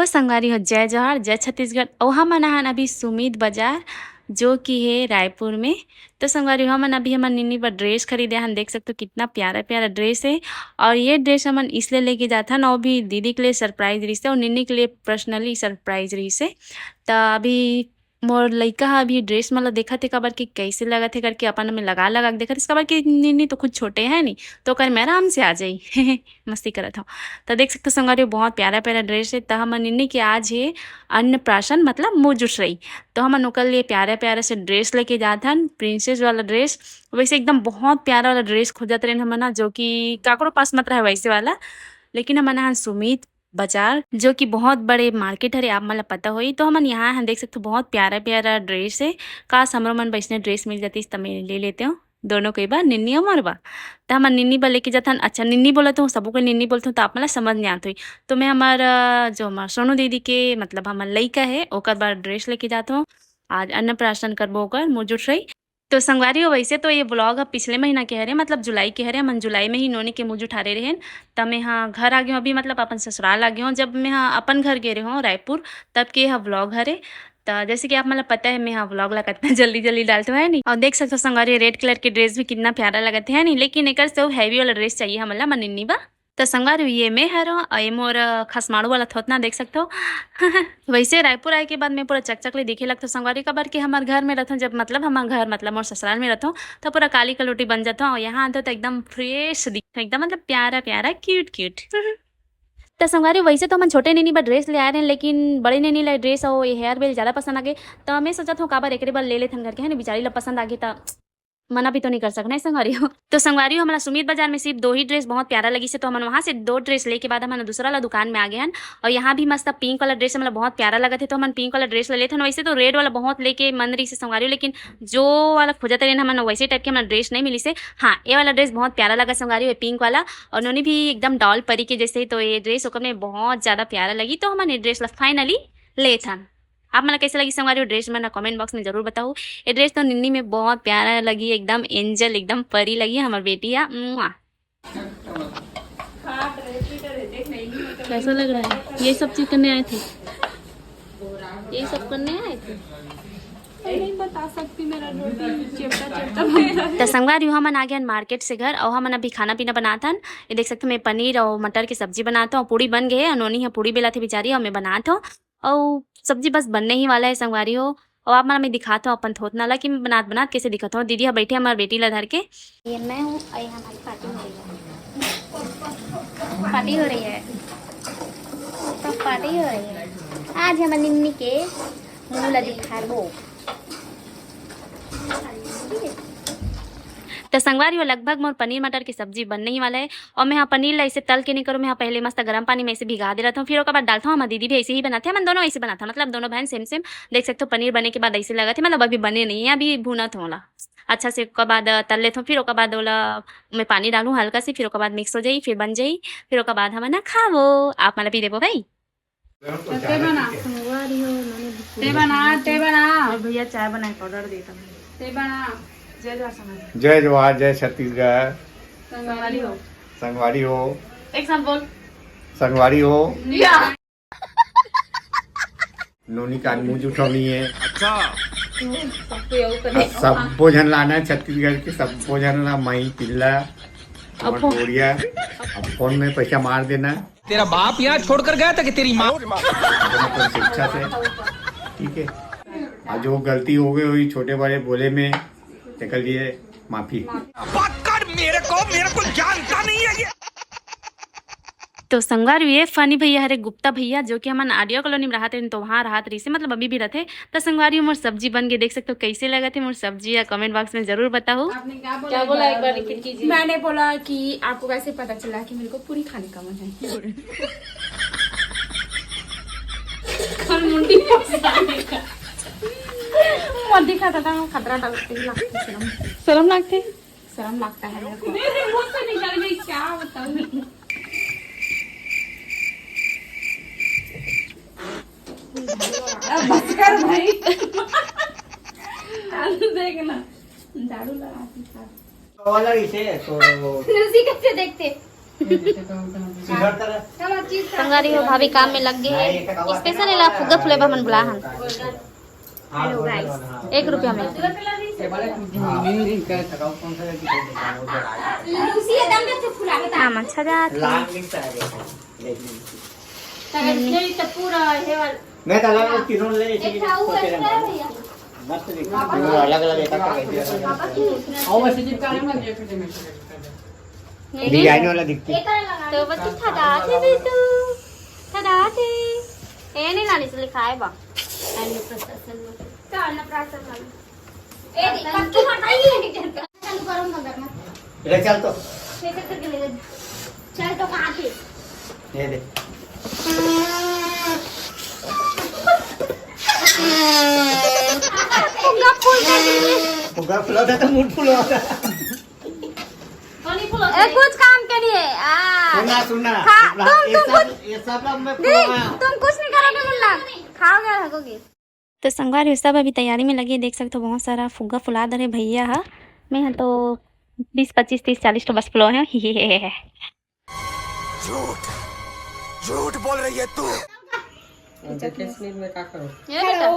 तो संगवारी हो जय जोहार जय छत्तीसगढ़ और हम हन अभी सुमित बाजार जो कि है रायपुर में। तो संगवारी हमन अभी हमन निन्नी पर ड्रेस खरीदे हन, देख सकते हो कितना प्यारा प्यारा ड्रेस है। और ये ड्रेस हमन इसलिए लेके जात हन और भी दीदी के लिए सरप्राइज रही से और निन्नी के लिए पर्सनली सरप्राइज रही से। तो अभी मोर लइका ह अभी ड्रेस मन ल देखत हे काबर कि कैसे लगत हे करके अपन में लगा लगा के देखत हे काबर कि निन्नी तो कुछ छोटे है नहीं तो ओकर में आराम से आ जाई मस्ती करत हूँ। तो देख सकते हो संगवारी बहुत प्यारा प्यारा ड्रेस है। तो हमन निन्नी के आज है अन्नप्राशन मतलब मुँह जुठरई, तो हमन ओकर लिए प्यारा प्यारा से ड्रेस लेके जात हन, प्रिंसेस वाला ड्रेस। वैसे एकदम बहुत प्यारा वाला ड्रेस खोजत रहे हमन जो कि काकरो पास मत रहे वैसे वाला। लेकिन हमन यहाँ सुमित बाजार जो कि बहुत बड़े मार्केट हरे आप मतलब पता होई, तो हमन यहाँ हम देख सकते हो बहुत प्यारा प्यारा ड्रेस है। काश हमरो मन वैसने ड्रेस मिल जाती तो मैं ले लेते हो दोनों कई बार निन्नी और मरबा। तो हम निन्नी बा लेके जाथन, अच्छा निन्नी बोलत हूँ सबको निन्नी बोलते हूँ तो आप मतलब समझ नहीं आत हुई। तो मैं हमारा जो हमार सोनू दीदी के मतलब हमार लइका है ओकर बार ड्रेस लेके जाता हूँ। आज अन्नप्राशन करबो ओकर मुँह जुठ रही। तो संगवारी हो वैसे तो ये ब्लॉग अब पिछले महीना के हरे मतलब जुलाई के हरे, मन जुलाई में ही नोनी के मुँह जुठारे रहे। तब मैं हाँ घर आ गई हूँ अभी मतलब अपन ससुराल आ गई हूँ। जब मैं हाँ अपन घर गए रहे हूँ रायपुर तब के यह ब्लॉग हरे। तो जैसे कि आप मतलब पता है मैं हाँ व्लॉग ला कितना जल्दी जल्दी डालते है नहीं। और देख सकते हो संगवारी रेड कलर के ड्रेस भी कितना प्यारा लगते है नहीं, लेकिन एक से हैवी वाला ड्रेस चाहिए हमला मनिन्नी बा। तो संगवारी ये मैं हरो और ये मोर खसमाड़ू वाला थोतना देख सकते हो वैसे रायपुर आए के बाद मैं पूरा चकचक ले दिखे लगता संगवारी का बार कि हमारे घर में रहता जब मतलब हमारे घर मतलब मोर ससुराल में रहता हूँ तो पूरा काली कलोटी बन जाता हूँ और यहाँ आते तो एकदम फ्रेश दिखता एकदम मतलब प्यारा प्यारा क्यूट क्यूट तो संगवारी वैसे तो हम छोटे नैनी बार ड्रेस ले आए रहे लेकिन बड़े नैनी ला ड्रेस और ये हेयर बेल ज़्यादा पसंद आ गए। तो मैं सोचा था काबर एक बार ले लेते करके है ना, बेचारी ला पसंद आ गई तो मना भी तो नहीं कर सकना है संगवारी हो। तो संगवारी हो हमारा सुमित बाजार में सिर्फ 2 ही ड्रेस बहुत प्यारा लगी से, तो हम वहाँ से 2 ड्रेस लेके बाद हम दूसरा वाला दुकान में आ गए हैं। और यहाँ भी मस्त पिंक वाला ड्रेस मतलब बहुत प्यारा लगा थे तो हम पिंक वाला ड्रेस ले लेते हैं। वैसे तो रेड वाला बहुत लेके मन रही से संगवारी, लेकिन जो वाला खोजते रहे हमें वैसे टाइप के हमारा ड्रेस नहीं मिली से। हाँ ये वाला ड्रेस बहुत प्यारा लगा संगवारी है पिंक वाला, और उन्होंने भी एकदम डॉल परी के जैसे, तो ये ड्रेस ओकर में बहुत ज़्यादा प्यारा लगी तो हमने ड्रेस फाइनली ले था। आप मतलब कैसे लगी संगवारी ड्रेस में ना कमेंट बॉक्स में जरूर बताओ। ये ड्रेस तो निन्नी में बहुत प्यारा लगी, एकदम एंजल एकदम परी लगी हमारी बेटी है। कैसा लग रहा है? ये सब चीज करने आए थे, ये सब करने आए थे नहीं बता सकती, मेरा रोटी चिपटा तो संगवारी हमन आ गए मार्केट से घर और हमन अभी खाना पीना बनाता हन। ये देख सकते हो मैं पनीर और मटर की सब्जी बनाता हूँ, पूड़ी बन गए अनोनी है पूड़ी बेला थी बेचारी और मैं बनाता हूँ और सब्जी बस बनने ही वाला है संगवारी हो। और आप मैं दिखाता हूँ अपन थोतना ला कि मैं बनात कैसे दिखाता हूँ। दीदी बैठे हमारी बेटी ला धर के, ये मैं हूँ और हमारी पार्टी हो रही है, पार्टी हो रही है तो पार्टी हो रही है। आज हम निन्नी के मुँह ला दिखाबो। तो संगवारी हो लगभग मोर पनीर मटर की सब्जी बनने ही वाला है। और मैं यहाँ पनीर ला इसे तल के नहीं करूँ, मैं यहाँ पहले मस्त गर्म पानी में इसे भिगा दे रहा हूँ, फिर उसके बाद डालता हूँ। हमारी दीदी भी ऐसे ही बनाते हैं, हम दोनों ऐसे बनाता मतलब दोनों बहन सेम सेम। देख सकते हो पनीर बने के बाद ऐसे लगा थे मतलब अभी बने नहीं है, अभी भुना थोड़ा अच्छा से उसके बाद तल लेता हूँ। फिर उसके बाद ओला मैं पानी डालूँ हल्का से, फिर उसके बाद मिक्स हो जाई फिर बन जाई, फिर उसके बाद हम ना खावो। आप मतलब पी देवो भाई भैया चाय बनाए ऑर्डर देता हूँ। जय जोहार जय छत्तीसगढ़। संगवारी हो संगवारी हो एक साथ बोल संगवारी हो नोनी का मुँह जुठौनी है। अच्छा सबको जन लाना है छत्तीसगढ़ के, सबको जन ला मई पिल्ला और कोरिया। अब फोन में पैसा मार देना। तेरा बाप यहाँ छोड़कर गया था कि तेरी माँ शिक्षा से ठीक है। और जो गलती हो गई हुई छोटे बड़े बोले में के लिए माफी। मेरे को जानता नहीं है ये। तो संगवार ये फनी भैया हरे गुप्ता भैया जो कि हम ऑडियो कॉलोनी में रहते हैं तो वहाँ रहते रही से मतलब अभी भी रहते। तो संगवारी मोर सब्जी बन गई, देख सकते हो कैसे लगा थे मोर सब्जी या कमेंट बॉक्स में जरूर बताओ। आपने क्या बोला एक बार रिपीट कीजिए। मैंने बोला कि आपको कैसे पता चला कि मेरे को पूरी खाने का मन है। दिखाता था खतरा शर्म लगते शर्म लगता है मेरे को। मेरे मुंह से निकल गई क्या बताऊं। बस कर भाई देखना झाड़ू लगाती था वाला इसे तो कैसे देखते संगारी हो भाभी काम में लग गए हैं। स्पेशल ला फुग्गा फुले मन बुला हन। हेलो गाइस 1 रुपया में काम अच्छा जात मैं ताला में तीनों ले अलग अलग डिजाइन वाला दिखती तो बच्ची थदा थे बेटू थदा थे ए नहीं लानी से लिखा है बा अन्नप्राशन में तो अन्नप्राशन में ए पक्की हटाइए चालू करो मगर मत ले चल तो ले करके ले चल तो कहां थे ये दे फुग्गा फूल होता तो मूड फूल होता कुछ काम के लिए सुनना ये सब मैं तुम कुछ नहीं करोगे मुन्ना खाओगे रहोगे। तो संगवारी सब अभी तैयारी में लगे, देख सकते हो बहुत सारा फुग्गा फुला दे रहे भैया है। मैं यहाँ तो 20 25 30 40 तो बस फुलो है। झूठ बोल रही है तू। ये बेटा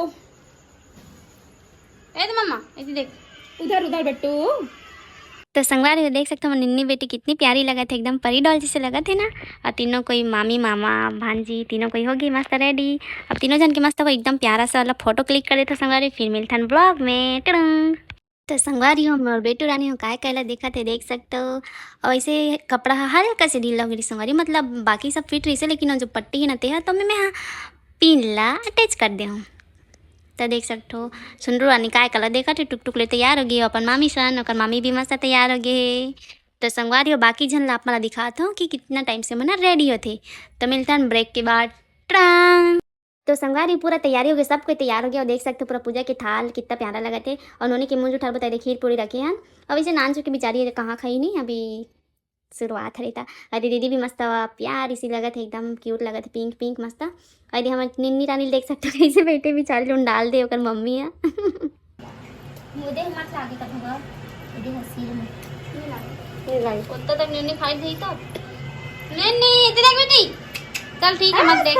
ए मम्मा ये देख उधर उधर बेटू। तो संगवारी देख सकते हो निन्नी बेटी कितनी प्यारी लगा थे, एकदम परी डॉल जैसे लगा थे ना। और तीनों कोई मामी मामा भांजी तीनों कोई होगी मस्त रेडी। अब तीनों जन के मस्त वो एकदम प्यारा सा वाला फोटो क्लिक करे थे संगवारी। फिर मिलता है ब्लॉग में टड़ंग। तो संगवारी हो और बेटू रानी हो काय कहला देखा थे देख सकते हो। और ऐसे कपड़ा हल्का से ढीला हो गई संगवारी, मतलब बाकी सब फिट रही से, लेकिन जो पट्टी ही नते है तो मैं हाँ पिनला अटैच कर दे हूँ। तो देख सकते हो सुंदरू रानी काय कलर देखा थे टुक टुक ले तैयार हो गई। अपन मामी सन और मामी भी मस्त तैयार हो गए। तो संगवारी हो बाकी जन आप मला दिखाता हूँ कि कितना टाइम से मना रेडी होते। तो मिलता है ब्रेक के बाद ट्रांग। तो संगवारी पूरा तैयारी हो गई, सब कोई तैयार हो गया। और देख सकते हो पूरा पूजा के थाल कितना प्यारा लगा थे। और उन्होंने के मुँह जो ठाल बताए खीर पूरी रखे हैं। अब इसे नान चुकी बेचारी कहाँ खाई नहीं, अभी शुरुआत है था। अरे दीदी भी मस्त प्यार इसी लगा थे, एकदम क्यूट लगा थे, पिंक पिंक मस्त। अरे हम निन्नी रानी देख सकते हो कैसे बैठे बेचारे लोग डाल दे ओकर मम्मी है। मुझे मत लागे कथवा ये हसीर में ये लागे कुत्ता तक निन्नी खाई थी तो निन्नी इधर देख बेटी चल ठीक है मत देख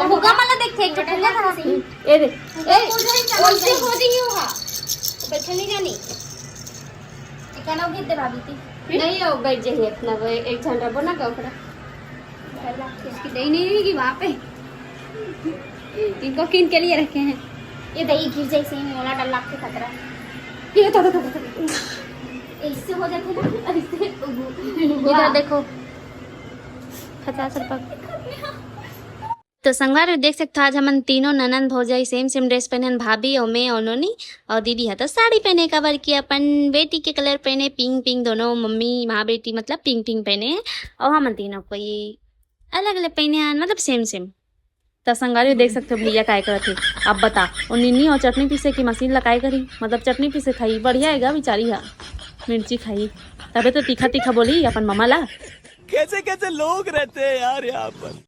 भूखा मला देख थे जो ठंडा खा सी ए दे ए उनसे हो दी होगा बैठे नहीं जानी क्या लोग दे भाभी थी नहीं हो बैठ जाइए अपना वो एक झंडा बना का ओकरा इसकी दही नहीं रहेगी वहाँ पे इनको किन के लिए रखे हैं। ये दही गिर जाए सही में ओला डर लगते खतरा ये तो इससे हो जाते ना इससे इधर देखो 50 रुपये। तो संगवार देख सकते हो आज हम तीनों ननंद भौजाई सेम सेम ड्रेस पहने, भाभी और मैं और नोनी और दीदी है तो साड़ी पहने कवर की। अपन बेटी के कलर पहने पिंक पिंक, दोनों मम्मी माँ बेटी मतलब पिंक पिंक पहने। और हम तीनों कोई अलग अलग पहने हैं, मतलब सेम सेम। तो संगवारी देख सकते हो भैया काय करते। अब बता और निन्नी और चटनी पीसे की मशीन लगाई करी, मतलब चटनी पीसे खाई बढ़िया है बेचारी है, मिर्ची खाई तबे तो तीखा तीखा बोली अपन मम्मा ला। कैसे कैसे लोग रहते हैं यार यहाँ पर।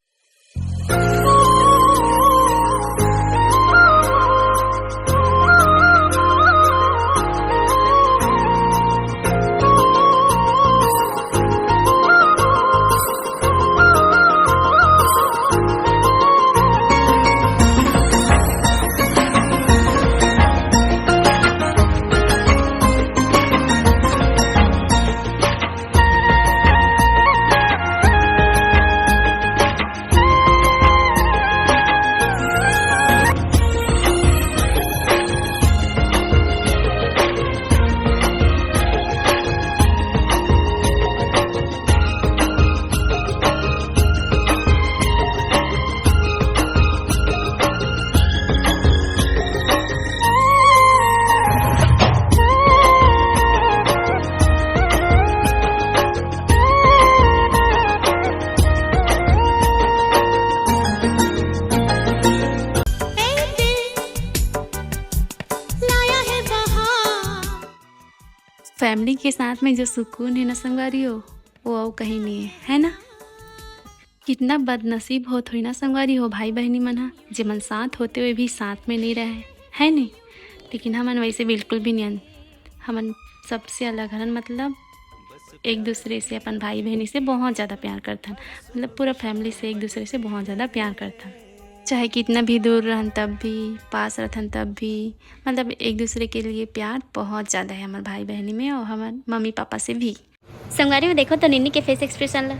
फैमिली के साथ में जो सुकून है ना संगवारी हो वो और कहीं नहीं है ना। कितना बदनसीब हो थोड़ी ना संगवारी हो भाई बहनी मन हा जे मन साथ होते हुए भी साथ में नहीं रहे है नहीं। लेकिन हमन वैसे बिल्कुल भी नहीं, हमन सबसे अलग हन, मतलब एक दूसरे से अपन भाई बहनी से बहुत ज़्यादा प्यार करथन, मतलब पूरा फैमिली से एक दूसरे से बहुत ज़्यादा प्यार करथन। चाहे कितना भी दूर रहन तब भी, पास रहथन तब भी, मतलब एक दूसरे के लिए प्यार बहुत ज़्यादा है हमारे भाई बहनी में और हमारे मम्मी पापा से भी। संगवारी में देखो तो निन्नी के फेस एक्सप्रेशन ला।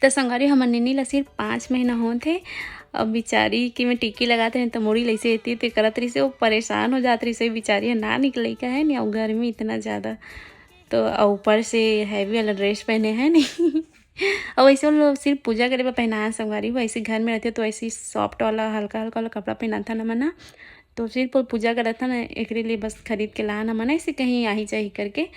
तो संगवारी हमार निन्नी ला सिर्फ 5 महीना होत है। अब बेचारी कि मैं टीकी लगाते हैं तो मोड़ी लैसे रहती तो करत रही से वो परेशान हो जाती रही से बेचारी ना निकले का है नहीं, और गर्मी इतना ज़्यादा तो ऊपर से हैवी वाला ड्रेस पहने हैं नहीं और वैसे वो लोग सिर्फ पूजा करे पर पहना संगवारी, वैसे घर में रहते तो ऐसे सॉफ्ट वाला हल्का हल्का वाला कपड़ा पहना था ना मना, तो सिर्फ पूजा करा था ना एक लिए बस खरीद के ला ना मना ऐसे कहीं आही चाहिए करके।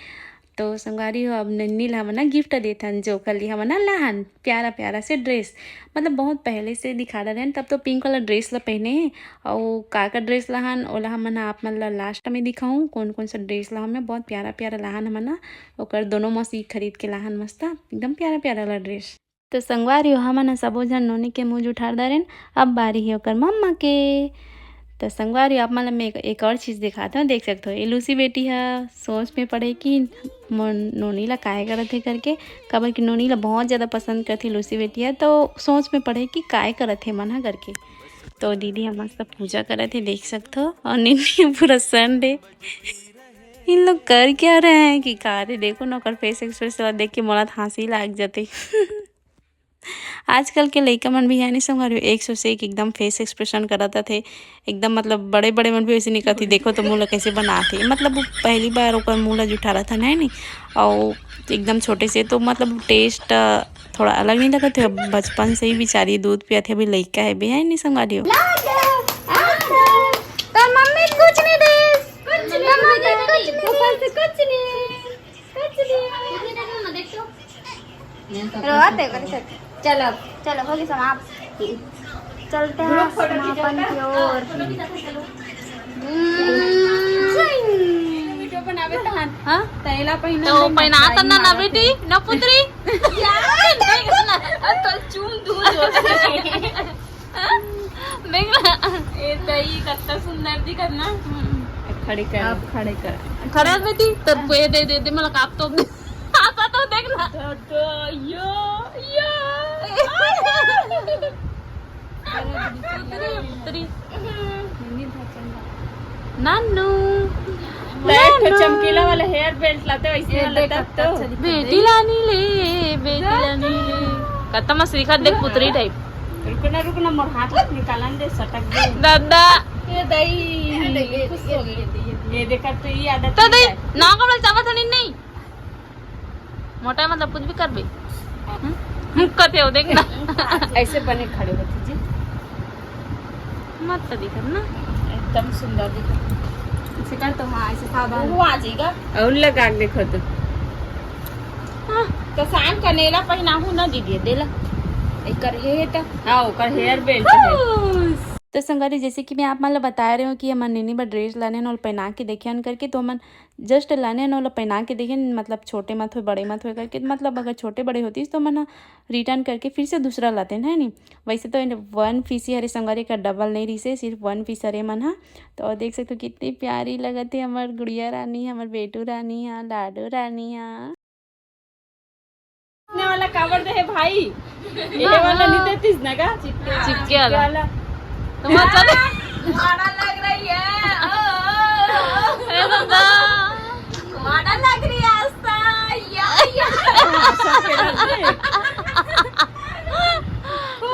तो संगवारी हो अब नन्नी ला मना गिफ्ट देथन जो कल लिया मना लाहन प्यारा प्यारा से ड्रेस, मतलब बहुत पहले से दिखा रहे हैं तब तो पिंक वाला ड्रेस ला पहने हैं और का ड्रेस लाहन ओला मना आप मन ला लास्ट में दिखाऊँ कौन कौन सा ड्रेस ला हमें बहुत प्यारा प्यारा लाहन मना ओकर दोनों मौसी खरीद के लाहन मस्त एकदम प्यारा प्यारा वाला ड्रेस। तो संगवारी हो हमन सबो जन नोनी के मुँह उठार दारेन, अब बारी है ओकर मम्मा के। तो संगवारी आप मतलब मैं एक और चीज़ दिखाता हूँ, देख सकते हो ये लूसी बेटी है सोच में पड़े कि नोनी ला काहे करत है करके, कबर कि नोनी ला बहुत ज़्यादा पसंद करती लूसी बेटी है तो सोच में पड़े कि काहे करत है मना करके। तो दीदी हम मस्त पूजा करत है देख सकते हो, और निन्नी पूरा संडे इन लोग कर क्या रहे हैं कि का रे देखो ना कर फेस एक्सप्रेशन देख के मोला हंसी लाग जाते आजकल के लड़का मन भी है नहीं संगवारी 100 से एक एकदम फेस एक्सप्रेशन कराता थे एकदम, मतलब बड़े बड़े मन भी वैसे नहीं करती, देखो तो मुँह कैसे बनाते, मतलब वो पहली बार ओकर मुँह जुठा रहा था नहीं और एकदम छोटे से तो मतलब टेस्ट थोड़ा अलग नहीं लगा थे। बचपन से ही बेचारी दूध पियाते अभी लड़का है भी है नहीं संगवारी हो। चलो चलो होली समाप्त, चलते हैं समापन की ओर। हाँ तो पहना तना ना बेटी ना पुत्री कल चूम दूध ए तई कितना सुंदर दिखत ना, खड़े कर अब खड़े कर खड़ा बेटी तब ये दे मला काप तो आता तो देखना तो यो नानू चमकीला वाला हेयर बेल्ट लाते वैसे वाला तो बेटी लानी ले कत्ता मस्त दिखत देख पुत्री टाइप। रुकना मोर हाथ निकालन दे सटक दे दादा ये दई ये देखा तो ये आदत तो दई ना कमल चावत नहीं मोटा मतलब कुछ भी कर बे मुक्कते हो देखना ऐसे बने खड़े होते जी मत तो दिखत ना एकदम सुंदर दिखत ऐसे कर तो हाँ ऐसे सावधान वो आ जाएगा और लगा देखो तो शाम का नेला पहनाहू ना दीदी देला एकर हे त हां ओकर हेयर बेल्ट है। तो संगवारी जैसे कि मैं आप मतलब बता रहे हूँ कि हमारे नैनी पर ड्रेस लाने और पहना के देखे करके, तो हम जस्ट लाने और पहना के देखे, मतलब छोटे मत हो बड़े मत हो करके, मतलब अगर छोटे बड़े होती तो मन रिटर्न करके फिर से दूसरा लाते हैं नहीं। वैसे तो 1 पीस ही हरे संगवारी का डबल नहीं रही से सिर्फ 1 पीस हरे मन हा। तो देख सकते हो कितनी प्यारी लगत है हमार गुड़िया रानी, हमार बेटू रानी है, लाडो रानी है। वाला कावर दे है भाई ये वाला नहीं देतीस ना का चिपके वाला तो मत चले माड़ा लग रही है अरे दादा माड़ा लग रही है आस्था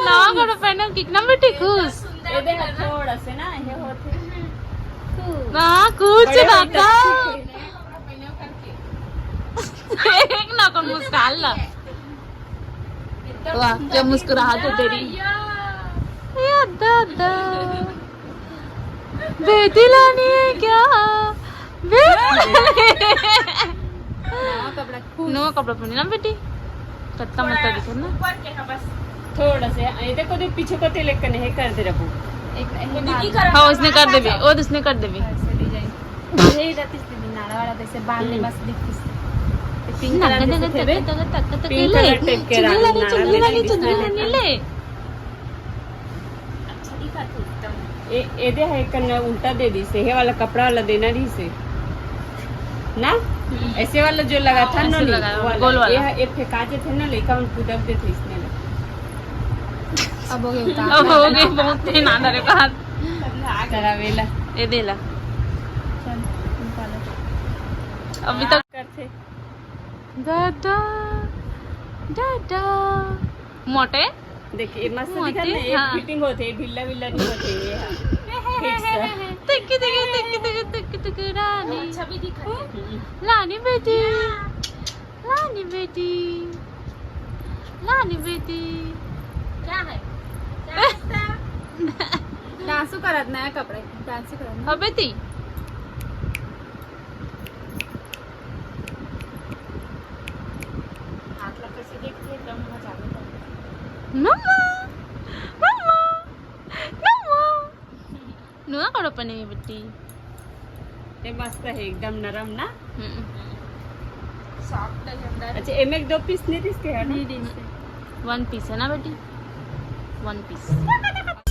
ना करो पहने कितना बेटी खुश ये देख थोड़ा से ना ये होते ना कुछ दादा एक ना ना कौन मुस्कान ला वाह क्या मुस्कुराहट है तेरी या दादा बेटी लानी है क्या नवा कपड़ा पहनी ना बेटी कत्ता मत दिखे ना ऊपर के हाँ बस थोड़ा से ये देखो देख पीछे को तेल करने है कर दे रबू हाँ उसने कर देबी और उसने कर देबी पिंक कलर टेक के ए दे है कन्ना उल्टा दे दी से हे वाला कपड़ा वाला देना नहीं से ना ऐसे वाला जो लगा था ना ऐसे लगा, गोल वाला। ये फेंकाजे थे ना लेका उन कुदक दे थे इसने अब हो गया अब हो गए बहुत ही ना रे बात चला वेला ये देला अभी तक करते दादा दादा मोटे देखिए मस्त मोटे, दिखा ना एक हाँ। फिटिंग होते ढीला विल्ला नहीं होते ये तक रानी छवि दिखाई लानी बेटी लानी बेटी लानी बेटी क्या है डांसू करत नाही कपडे डान्स करत हाँ बेटी आपला कसे देखते एकदम मजा आता मम्मा मम्मा मम्मा नुआ करो पने बेटी ते मस्त है एकदम नरम ना सॉफ्ट है अच्छा एम एक 2 पीस नहीं इसके है ना वन पीस है ना बेटी वन पीस